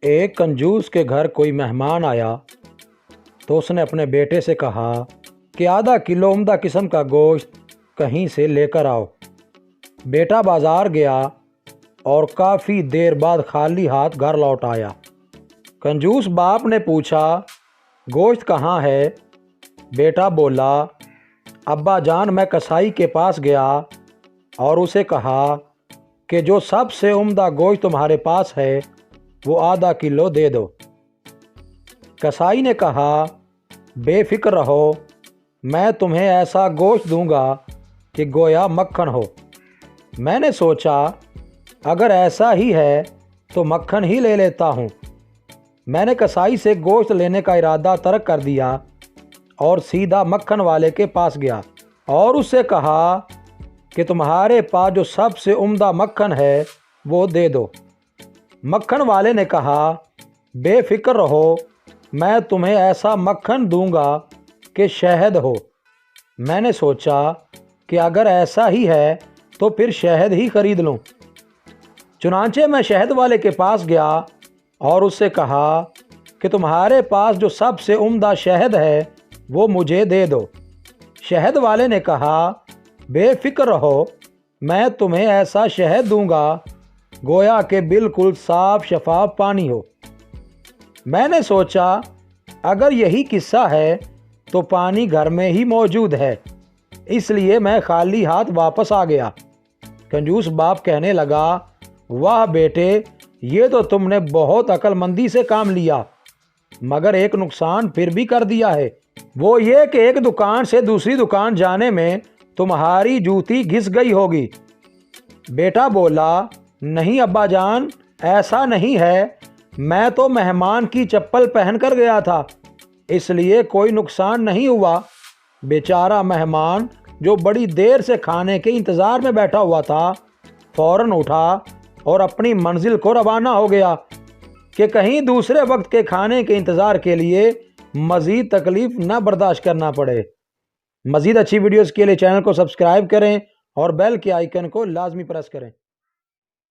ایک کنجوس کے گھر کوئی مہمان آیا تو اس نے اپنے بیٹے سے کہا کہ آدھا کلو عمدہ قسم کا گوشت کہیں سے لے کر آؤ۔ بیٹا بازار گیا اور کافی دیر بعد خالی ہاتھ گھر لوٹ آیا۔ کنجوس باپ نے پوچھا، گوشت کہاں ہے؟ بیٹا بولا، ابا جان میں کسائی کے پاس گیا اور اسے کہا کہ جو سب سے عمدہ گوشت تمہارے پاس ہے وہ آدھا کلو دے دو۔ کسائی نے کہا، بے فکر رہو، میں تمہیں ایسا گوشت دوں گا کہ گویا مکھن ہو۔ میں نے سوچا اگر ایسا ہی ہے تو مکھن ہی لے لیتا ہوں۔ میں نے کسائی سے گوشت لینے کا ارادہ ترک کر دیا اور سیدھا مکھن والے کے پاس گیا اور اس سے کہا کہ تمہارے پاس جو سب سے عمدہ مکھن ہے وہ دے دو۔ مکھن والے نے کہا، بے فکر رہو، میں تمہیں ایسا مکھن دوں گا کہ شہد ہو۔ میں نے سوچا کہ اگر ایسا ہی ہے تو پھر شہد ہی خرید لوں۔ چنانچہ میں شہد والے کے پاس گیا اور اس سے کہا کہ تمہارے پاس جو سب سے عمدہ شہد ہے وہ مجھے دے دو۔ شہد والے نے کہا، بے فکر رہو، میں تمہیں ایسا شہد دوں گا گویا کہ بالکل صاف شفاف پانی ہو۔ میں نے سوچا اگر یہی قصہ ہے تو پانی گھر میں ہی موجود ہے، اس لیے میں خالی ہاتھ واپس آ گیا۔ کنجوس باپ کہنے لگا، واہ بیٹے، یہ تو تم نے بہت عقل مندی سے کام لیا، مگر ایک نقصان پھر بھی کر دیا ہے، وہ یہ کہ ایک دکان سے دوسری دکان جانے میں تمہاری جوتی گھس گئی ہوگی۔ بیٹا بولا، نہیں ابا جان، ایسا نہیں ہے، میں تو مہمان کی چپل پہن کر گیا تھا، اس لیے کوئی نقصان نہیں ہوا۔ بیچارہ مہمان جو بڑی دیر سے کھانے کے انتظار میں بیٹھا ہوا تھا فوراً اٹھا اور اپنی منزل کو روانہ ہو گیا کہ کہیں دوسرے وقت کے کھانے کے انتظار کے لیے مزید تکلیف نہ برداشت کرنا پڑے۔ مزید اچھی ویڈیوز کے لیے چینل کو سبسکرائب کریں اور بیل کے آئیکن کو لازمی پریس کریں۔